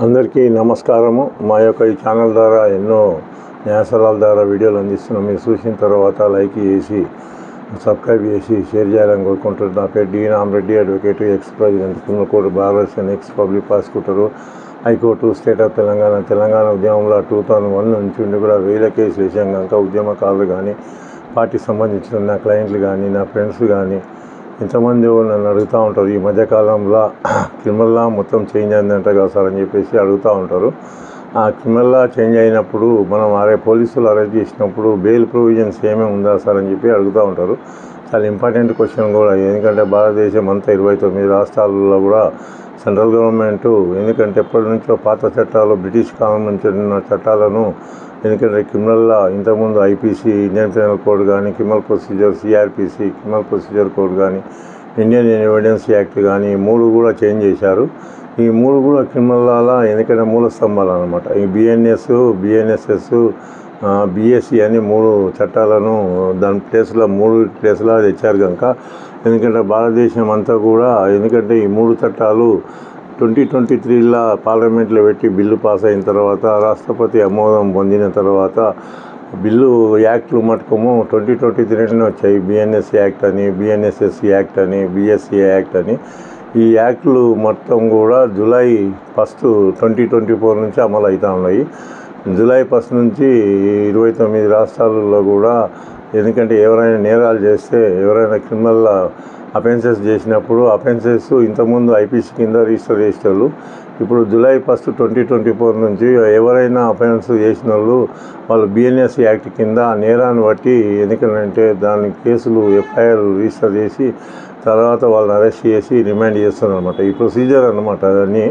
అందరికీ నమస్కారము. మా యొక్క ఈ ఛానల్ ద్వారా ఎన్నో న్యాయస్థలాల ద్వారా వీడియోలు అందిస్తున్నాం. మీరు చూసిన తర్వాత లైక్ చేసి సబ్స్క్రైబ్ చేసి షేర్ చేయాలని కోరుకుంటున్నారు. నా పేరు D Ramareddy, advocate, ex president, criminal court bar association, ex public prosecutor, high court, state of Telangana ఉద్యమంలో 2001 నుంచి ఉండి కూడా వేల కేసులు వేసాం కనుక ఉద్యమకారులు కానీ, పార్టీకి సంబంధించిన నా క్లయింట్లు కానీ, నా ఫ్రెండ్స్ కానీ ఇంతమంది నన్ను అడుగుతూ ఉంటారు. ఈ మధ్యకాలంలో క్రిమినల్ లా మొత్తం చేంజ్ అయిందంట కదా సార్ అని చెప్పేసి అడుగుతూ ఉంటారు. ఆ క్రిమినల్ లా చేంజ్ అయినప్పుడు మనం పోలీసులు అరెస్ట్ చేసినప్పుడు బెయిల్ ప్రొవిజన్స్ ఏమేమి ఉందా సార్ అని చెప్పి అడుగుతూ ఉంటారు. చాలా ఇంపార్టెంట్ క్వశ్చన్ కూడా. ఎందుకంటే భారతదేశం అంతా 29 రాష్ట్రాలలో కూడా సెంట్రల్ గవర్నమెంటు ఎందుకంటే ఎప్పటి నుంచో పాత చట్టాలు, బ్రిటిష్ కాలం నుంచి ఉన్న చట్టాలను, ఎందుకంటే క్రిమినల్ లా ఇంతకుముందు ఐపీసీ, ఇండియన్ పీనల్ కోడ్ కానీ, criminal procedure, CrPC, criminal procedure code కానీ, ఇండియన్ ఎవిడెన్స్ యాక్ట్ కానీ 3 కూడా చేంజ్ చేశారు. ఈ 3 కూడా క్రిమినల్ లాలో ఎందుకంటే మూల స్తంభాలు అనమాట. ఈ బిఎన్ఎస్, బిఎన్ఎస్ఎస్, బిఎస్సి అని 3 చట్టాలను దాని ప్లేస్లో 3 ప్లేస్లో తెచ్చారు కనుక ఎందుకంటే భారతదేశం అంతా కూడా ఎందుకంటే ఈ 3 చట్టాలు 2023లో పార్లమెంట్లో పెట్టి బిల్లు పాస్ అయిన తర్వాత రాష్ట్రపతి ఆమోదం పొందిన తర్వాత బిల్లు యాక్ట్లు మటుకము 2023లోనే వచ్చాయి. బిఎన్ఎస్ యాక్ట్ అని, బిఎన్ఎస్ఎస్ యాక్ట్ అని, బిఎస్సి యాక్ట్ అని. ఈ యాక్ట్లు మొత్తం కూడా జూలై 1, 2024 నుంచి అమలు అవుతూ ఉన్నాయి. జూలై 1 నుంచి 29 రాష్ట్రాలలో కూడా ఎందుకంటే ఎవరైనా నేరాలు చేస్తే, ఎవరైనా క్రిమినల్ అఫెన్సెస్ చేసినప్పుడు అఫెన్సెస్ ఇంతకుముందు ఐపీసీ కింద రిజిస్టర్ చేసేవాళ్ళు. ఇప్పుడు జూలై 1, 2024 నుంచి ఎవరైనా అఫెన్స్ చేసిన వాళ్ళు బిఎన్ఎస్ యాక్ట్ కింద నేరాన్ని బట్టి ఎందుకంటే దాని కేసులు ఎఫ్ఐఆర్ రిజిస్టర్ చేసి తర్వాత వాళ్ళని అరెస్ట్ చేసి రిమాండ్ చేస్తున్నారు అనమాట. ఈ ప్రొసీజర్ అనమాట. అన్నీ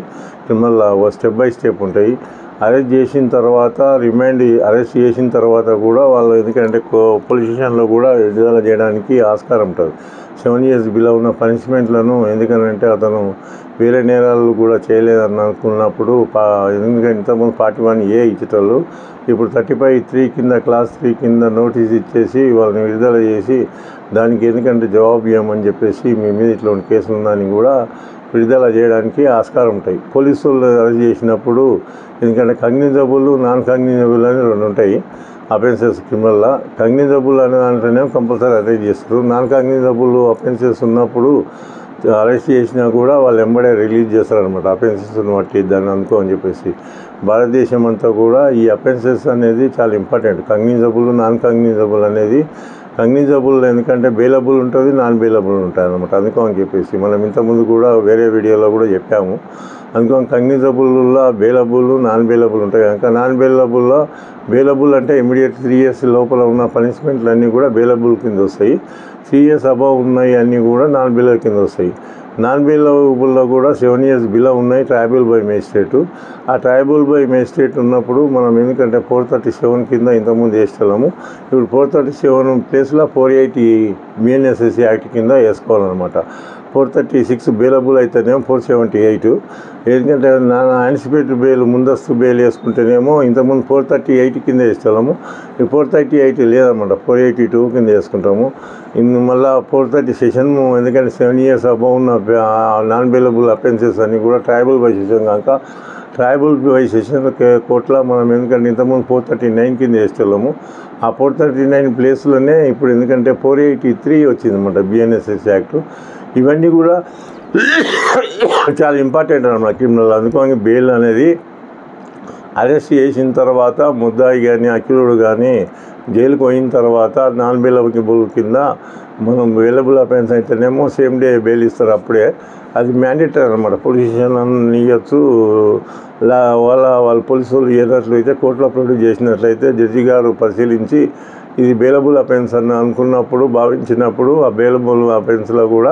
క్రిమినల్ స్టెప్ బై స్టెప్ ఉంటాయి. అరెస్ట్ చేసిన తర్వాత అరెస్ట్ చేసిన తర్వాత కూడా వాళ్ళు ఎందుకంటే పోలీస్ స్టేషన్లో కూడా విడుదల చేయడానికి ఆస్కారం ఉంటుంది. 7 years బిలో ఉన్న పనిష్మెంట్లను ఎందుకంటే అతను వేరే నేరాలు కూడా చేయలేదని అనుకున్నప్పుడు ఎందుకంటే ఇంతకుముందు 41A ఇచ్చేటోళ్ళు ఇప్పుడు 35(3) కింద క్లాస్ 3 కింద నోటీస్ ఇచ్చేసి వాళ్ళని విడుదల చేసి దానికి ఎందుకంటే జవాబు ఇవ్వమని చెప్పేసి మీ మీద ఇట్లాంటి కేసులు ఉందని కూడా విడుదల చేయడానికి ఆస్కారం ఉంటాయి. పోలీసు వాళ్ళు అరెస్ట్ చేసినప్పుడు ఎందుకంటే కగ్నిజబుల్, నాన్ కగ్నిజబుల్ అని 2 ఉంటాయి అఫెన్సెస్ క్రిమినల్లా. కగ్నిజబుల్ అనే దాంట్లోనే కంపల్సరీ అరెస్ట్ చేస్తారు. నాన్ కగ్నిజబుల్ అఫెన్సెస్ ఉన్నప్పుడు అరెస్ట్ చేసినా కూడా వాళ్ళు ఎంబడే రిలీజ్ చేస్తారనమాట. అఫెన్సెస్ని బట్టి దాన్ని అనుకో అని చెప్పేసి భారతదేశం అంతా కూడా ఈ అఫెన్సెస్ అనేది చాలా ఇంపార్టెంట్. కగ్నిజబుల్, నాన్ కగ్నిజబుల్ అనేది కగ్నిజబుల్ ఎందుకంటే బెయిలబుల్ ఉంటుంది, నాన్ బెయిలబుల్ ఉంటుంది అనమాట. అందుకో అని చెప్పేసి మనం ఇంతకుముందు కూడా వేరే వీడియోలో కూడా చెప్పాము. అందుకో కగ్నిజబుల్లో బెయిలబుల్, నాన్ బెయిలబుల్ ఉంటాయి కనుక నాన్ బెయిలబుల్ అంటే ఇమీడియట్ 3 years లోపల ఉన్న పనిష్మెంట్లు అన్నీ కూడా బెయిలబుల్ కింద వస్తాయి. 3 years అబవ్ ఉన్నాయి అన్నీ కూడా నాన్ బెయిలబుల్ కింద వస్తాయి. నాన్ బెయిలబుల్లో కూడా 7 years బిలో ఉన్నాయి ట్రయబుల్ బై మేజిస్ట్రేటు. ఆ ట్రయబుల్ బై మేజిస్ట్రేట్ ఉన్నప్పుడు మనం ఎందుకంటే 437 కింద ఇంతకుముందు వేస్తున్నాము. ఇప్పుడు 437 ప్లేస్లో 480 బిఎన్ఎస్ఎస్ యాక్ట్ కింద వేసుకోవాలన్నమాట. 436 బెయిలబుల్ అయితేనేమో 478. ఎందుకంటే యాంటిసిపేటెడ్ బెయిల్, ముందస్తు బెయిల్ వేసుకుంటేనేమో ఇంతకుముందు 438 కింద వేస్తాము. ఈ 438 లేదన్నమాట, 482 కింద వేసుకుంటాము. మళ్ళీ 430 సెషన్ ఎందుకంటే 7 years అబౌవ్ ఉన్న నాన్ బెయిలబుల్ అఫెన్సెస్ అన్నీ కూడా ట్రయబుల్ బై సెషన్ కనుక ట్రయబుల్ బై సెషన్ కోర్టులో మనం ఎందుకంటే ఇంతకుముందు 439 కింద వేస్తున్నాము. ఆ 439 ప్లేస్లోనే ఇప్పుడు ఎందుకంటే 483 వచ్చిందన్నమాట బిఎన్ఎస్ఎస్ యాక్ట్. ఇవన్నీ కూడా చాలా ఇంపార్టెంట్ అన్నమాట క్రిమినల్. అందుకని బెయిల్ అనేది అరెస్ట్ చేసిన తర్వాత ముద్దాయి కానీ, అక్యూజ్డ్ కానీ జైలుకు పోయిన తర్వాత నాన్ బెయిలబుల్ కింద మనం బెయిలబుల్ అఫెన్స్ అయితేనేమో సేమ్ డే బెయిల్ ఇస్తారు. అప్పుడే అది మ్యాండేటరీ అనమాట. పోలీస్ స్టేషన్ ఇవ్వచ్చు. వాళ్ళ పోలీసు వాళ్ళు ఏదట్లయితే కోర్టులో ప్రొడ్యూస్ చేసినట్లయితే జడ్జి గారు పరిశీలించి ఇది బెయిలబుల్ అఫెన్స్ అని అనుకున్నప్పుడు, భావించినప్పుడు ఆ బెయిలబుల్ అఫెన్స్లో కూడా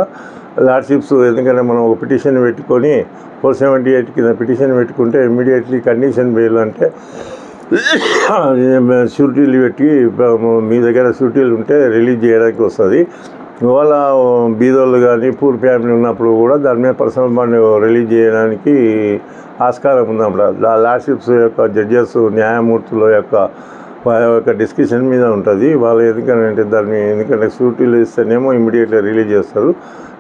లార్డ్షిప్స్ ఎందుకంటే మనం ఒక పిటిషన్ పెట్టుకొని 478 కింద పిటిషన్ పెట్టుకుంటే ఇమ్మీడియట్లీ కండిషన్ బెయిల్ అంటే షూరిటీలు పెట్టి మీ దగ్గర షూరిటీలు ఉంటే రిలీజ్ చేయడానికి వస్తుంది. వాళ్ళ బీదోళ్ళు కానీ పూర్ ఫ్యామిలీ ఉన్నప్పుడు కూడా దాని మీద పర్సనల్ బాండ్ రిలీజ్ చేయడానికి ఆస్కారం ఉందన్నమాట. లార్డ్షిప్స్ యొక్క జడ్జెస్, న్యాయమూర్తుల యొక్క డిస్కషన్ మీద ఉంటుంది. వాళ్ళు ఎందుకంటే షూరిటీలు ఇస్తేనేమో ఇమ్మీడియట్గా రిలీజ్ చేస్తారు.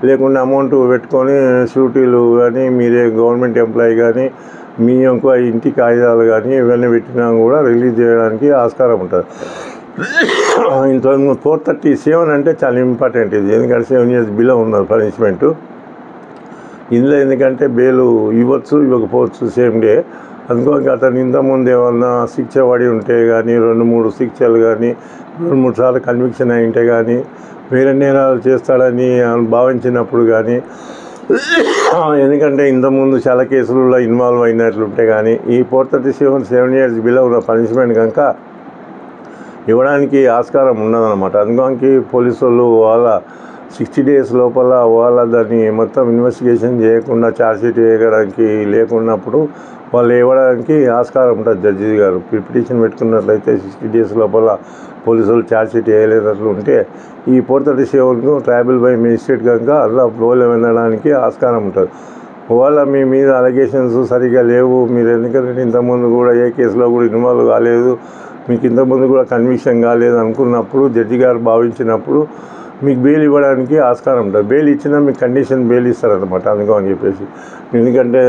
లేకుండా అమౌంట్ పెట్టుకొని షూరిటీలు కానీ, మీరే గవర్నమెంట్ ఎంప్లాయీ కానీ మీ యొక్క ఇంటి కాగితాలు కానీ ఇవన్నీ పెట్టినా కూడా రిలీజ్ చేయడానికి ఆస్కారం ఉంటుంది. ఇంట్లో 437 అంటే చాలా ఇంపార్టెంట్ ఇది, ఎందుకంటే 7 years బిలో ఉన్నది పనిష్మెంటు. ఇందులో ఎందుకంటే బెయిల్ ఇవ్వచ్చు ఇవ్వకపోవచ్చు సేమ్ డే. అందుకో అతను ఇంతకుముందు ఏమన్నా శిక్ష పడి ఉంటే కానీ 2-3 శిక్షలు కానీ 2-3 సార్లు కన్విక్షన్ అయి ఉంటే కానీ వేరే నేరాలు చేస్తాడని భావించినప్పుడు కానీ, ఎందుకంటే ఇంతకుముందు చాలా కేసులలో ఇన్వాల్వ్ అయినట్లుంటే కానీ ఈ 437 7 years బిలో ఉన్న పనిష్మెంట్ కనుక ఇవ్వడానికి ఆస్కారం ఉన్నదన్నమాట. అందుకని పోలీసు వాళ్ళు వాళ్ళ 60 days లోపల వాళ్ళ దాన్ని మొత్తం ఇన్వెస్టిగేషన్ చేయకుండా ఛార్జ్షీట్ వేయడానికి లేకున్నప్పుడు వాళ్ళు ఇవ్వడానికి ఆస్కారం ఉంటుంది. జడ్జి గారు పిటిషన్ పెట్టుకున్నట్లయితే 60 days లోపల పోలీసులు ఛార్జ్షీట్ వేయలేనట్లు ఉంటే ఈ 437కు ట్రయబుల్ బై మేజిస్ట్రేట్ కనుక అలా లోలు వెళ్ళడానికి ఆస్కారం ఉంటుంది. వాళ్ళ మీ మీద అలిగేషన్స్ సరిగా లేవు, మీరు ఎందుకంటే ఇంతకుముందు కూడా ఏ కేసులో కూడా ఇన్వాల్వ్ కాలేదు, మీకు ఇంతకుముందు కూడా కన్విక్షన్ కాలేదు అనుకున్నప్పుడు జడ్జి గారు భావించినప్పుడు మీకు బెయిల్ ఇవ్వడానికి ఆస్కారం ఉంటుంది. బెయిల్ ఇచ్చినా మీకు కండిషన్ బెయిల్ ఇస్తారనమాట. అందుకని చెప్పేసి ఎందుకంటే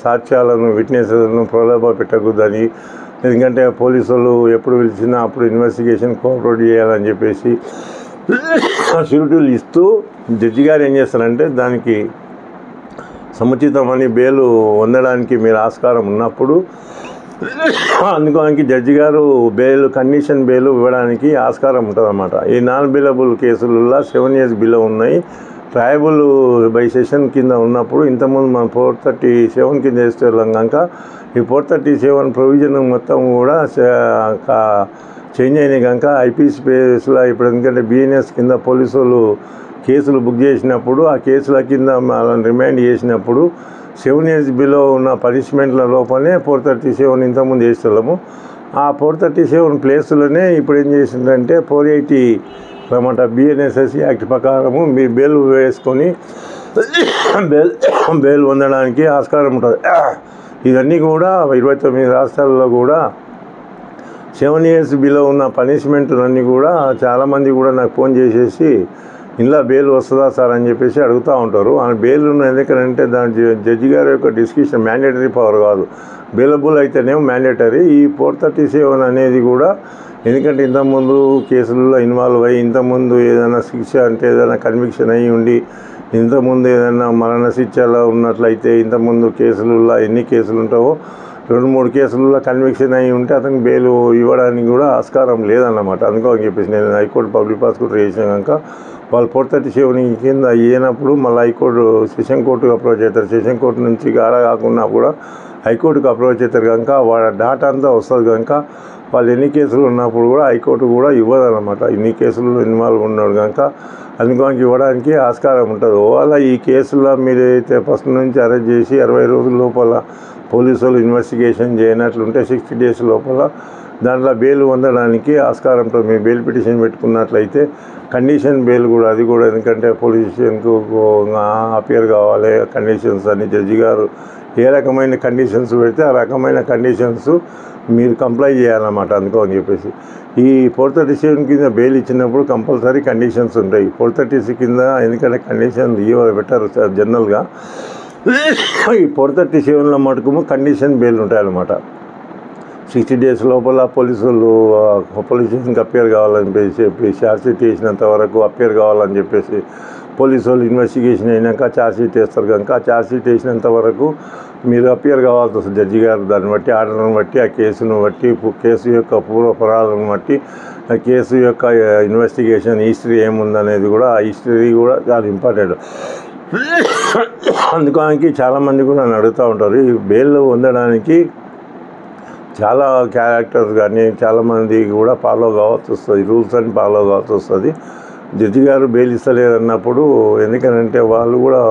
సాక్ష్యాలను విట్నెస్లను ప్రలోభ పెట్టకూడదని, ఎందుకంటే పోలీసు వాళ్ళు ఎప్పుడు పిలిచినా అప్పుడు ఇన్వెస్టిగేషన్ కోఆపరేట్ చేయాలని చెప్పేసి షూరిటీలు ఇస్తూ జడ్జి గారు ఏం చేస్తారంటే దానికి సముచితమని బెయిల్ పొందడానికి మీరు ఆస్కారం ఉన్నప్పుడు అందుకోనికి జడ్జి గారు బెయిల్ కండిషన్ బెయిల్ ఇవ్వడానికి ఆస్కారం ఉంటుంది అన్నమాట. ఈ నాన్ బెయిలబుల్ కేసులలో 7 years బిలో ఉన్నాయి. ట్రయబుల్ బై సెషన్ కింద ఉన్నప్పుడు ఇంతకుముందు మనం 437 కింద వేస్తే కనుక ఈ 437 ప్రొవిజన్ మొత్తం కూడా చేంజ్ అయినాయి కనుక ఐపీసీ స్పేస్లో ఇప్పుడు ఎందుకంటే బిఎన్ఎస్ కింద పోలీసు వాళ్ళు కేసులు బుక్ చేసినప్పుడు ఆ కేసుల కింద వాళ్ళని రిమాండ్ చేసినప్పుడు 7 years బిలో ఉన్న పనిష్మెంట్ల లోపలనే 437 ఇంతకుముందు వేస్తున్నాము. ఆ 437 ప్లేసులోనే ఇప్పుడు ఏం చేసిందంటే 480 అన్నమాట బిఎన్ఎస్ఎస్సి యాక్ట్ ప్రకారము మీరు బెయిల్ వేసుకొని బెయిల్ పొందడానికి ఆస్కారం ఉంటుంది. ఇవన్నీ కూడా 29 రాష్ట్రాల్లో కూడా 7 years బిలో ఉన్న పనిష్మెంట్లన్నీ కూడా చాలామంది కూడా నాకు ఫోన్ చేసేసి ఇలా బెయిల్ వస్తుందా సార్ అని చెప్పేసి అడుగుతూ ఉంటారు. ఆ బెయిల్ ఎందుకంటే దాని జడ్జి గారి యొక్క డిస్క్రిప్షన్ మ్యాండేటరీ పవర్ కాదు, బెయిలబుల్ అయితేనేమో మ్యాండేటరీ. ఈ 437 అనేది కూడా ఎందుకంటే ఇంతకుముందు కేసులలో ఇన్వాల్వ్ అయ్యి ఇంతకుముందు ఏదైనా శిక్ష అంటే ఏదైనా కన్విక్షన్ అయ్యి ఉండి ఇంతకుముందు ఏదైనా మరణ శిక్షలో ఉన్నట్లయితే ఇంతకుముందు కేసులలో ఎన్ని కేసులు ఉంటావో 2-3 కేసులలో కన్విక్షన్ అయ్యి ఉంటే అతనికి బెయిల్ ఇవ్వడానికి కూడా ఆస్కారం లేదన్నమాట. అందుకని చెప్పేసి నేను హైకోర్టు పబ్లిక్ ప్రాసిక్యూటర్ చేసిన కనుక వాళ్ళు 437 కింద అయినప్పుడు మళ్ళీ హైకోర్టు సెషన్ కోర్టుకు అప్రోచ్ అవుతారు. సెషన్ కోర్టు నుంచి గాడ కాకుండా కూడా హైకోర్టుకు అప్రోచ్ అవుతారు కనుక వాళ్ళ డాటా అంతా వస్తుంది కనుక వాళ్ళు ఎన్ని కేసులు ఉన్నప్పుడు కూడా హైకోర్టు కూడా ఇవ్వదన్నమాట. ఇన్ని కేసులు ఇన్వాల్వ్ ఉన్నాడు కనుక అందుకని ఇవ్వడానికి ఆస్కారం ఉంటుంది. ఒకవేళ ఈ కేసులో మీరైతే ఫస్ట్ నుంచి అరెస్ట్ చేసి 60 రోజుల లోపల పోలీసులు ఇన్వెస్టిగేషన్ చేయనట్లుంటే 60 days లోపల దాంట్లో బెయిల్ పొందడానికి ఆస్కారం ఉంటుంది. మీరు బెయిల్ పిటిషన్ పెట్టుకున్నట్లయితే కండిషన్ బెయిల్ కూడా అది కూడా ఎందుకంటే పోలీస్ స్టేషన్కు అపియర్ కావాలి, కండిషన్స్ అని జడ్జి గారు ఏ రకమైన కండిషన్స్ పెడితే ఆ రకమైన కండిషన్స్ మీరు కంప్లై చేయాలన్నమాట. అందుకని చెప్పేసి ఈ 437 కింద బెయిల్ ఇచ్చినప్పుడు కంపల్సరీ కండిషన్స్ ఉంటాయి. 436 కింద ఎందుకంటే కండిషన్ పెట్టారు జనరల్గా. ఈ 437లో మటుకు కండిషన్ బెయిల్ ఉంటాయన్నమాట. 60 days లోపల పోలీసులు పోలీస్ స్టేషన్కి అపియర్ కావాలని చెప్పి ఛార్జ్షీట్ వేసినంత వరకు అపియర్ కావాలని చెప్పేసి పోలీసు వాళ్ళు ఇన్వెస్టిగేషన్ అయినాక ఛార్జ్షీట్ వేస్తారు కనుక ఆ ఛార్జ్షీట్ వేసినంత వరకు మీరు అపియర్ కావాల్సి వస్తుంది. జడ్జి గారు దాన్ని బట్టి ఆర్డర్ని బట్టి ఆ కేసును బట్టి కేసు యొక్క పూర్వపరాలను బట్టి ఆ కేసు యొక్క ఇన్వెస్టిగేషన్ హిస్టరీ ఏముందనేది కూడా ఆ హిస్టరీ కూడా చాలా ఇంపార్టెంట్. అందుకని చాలామంది కూడా నన్ను అడుగుతూ ఉంటారు. ఈ బెయిల్ పొందడానికి చాలా క్యారెక్టర్స్ కానీ చాలామంది కూడా ఫాలో కావాల్సి వస్తుంది, రూల్స్ అని ఫాలో కావాల్సి వస్తుంది. జడ్జి గారు బెయిల్ ఇస్తలేరు అన్నప్పుడు ఎందుకనంటే వాళ్ళు కూడా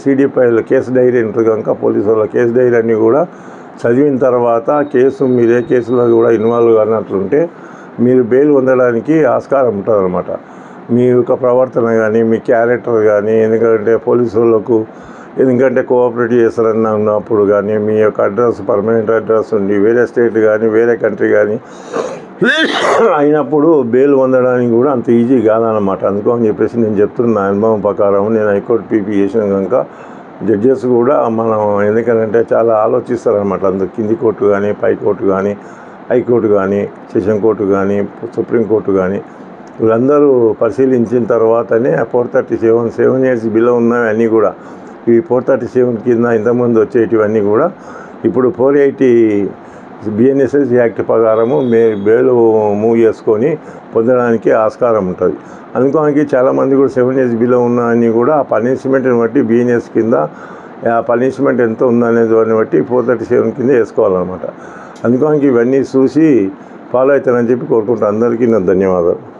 సీడీ ఫైల్ కేసు డైరీ ఉంటుంది కనుక పోలీసు వాళ్ళ కేసు డైరీ అన్నీ కూడా చదివిన తర్వాత కేసు మీరు ఏ కేసులో కూడా ఇన్వాల్వ్ కానట్లుంటే మీరు బెయిల్ పొందడానికి ఆస్కారం ఉంటుంది అన్నమాట. మీ యొక్క ప్రవర్తన కానీ మీ క్యారెక్టర్ కానీ ఎందుకంటే పోలీసు వాళ్ళకు ఎందుకంటే కోఆపరేట్ చేస్తారని ఉన్నప్పుడు కానీ మీ యొక్క అడ్రస్ పర్మనెంట్ అడ్రస్ ఉండి వేరే స్టేట్ కానీ వేరే కంట్రీ కానీ అయినప్పుడు బెయిల్ పొందడానికి కూడా అంత ఈజీ కాదన్నమాట. అందుకని చెప్పేసి నేను చెప్తున్న అనుభవం ప్రకారం నేను హైకోర్టు పీపీ చేసిన కనుక జడ్జెస్ కూడా మనం ఎందుకంటే చాలా ఆలోచిస్తారనమాట. అందరు కింది కోర్టు కానీ, పై కోర్టు కానీ, హైకోర్టు కానీ, సెషన్ కోర్టు కానీ, సుప్రీంకోర్టు కానీ వీళ్ళందరూ పరిశీలించిన తర్వాతనే 437 years బిలో ఉన్నవి అన్నీ కూడా ఈ 437 కింద ఇంతకుముందు వచ్చేటివన్నీ కూడా ఇప్పుడు 480 BNSS యాక్ట్ ప్రకారము బెయిల్ మూవ్ చేసుకొని పొందడానికి ఆస్కారం ఉంటుంది. అందుకోనికి చాలామంది కూడా 7 years బిలో ఉన్నవన్నీ కూడా ఆ పనిష్మెంట్ని బట్టి BNS కింద ఆ పనిష్మెంట్ ఎంత ఉందనే దాన్ని బట్టి 437 కింద వేసుకోవాలన్నమాట. అందుకోనికి ఇవన్నీ చూసి ఫాలో అవుతారని చెప్పి కోరుకుంటాను. అందరికీ నా ధన్యవాదాలు.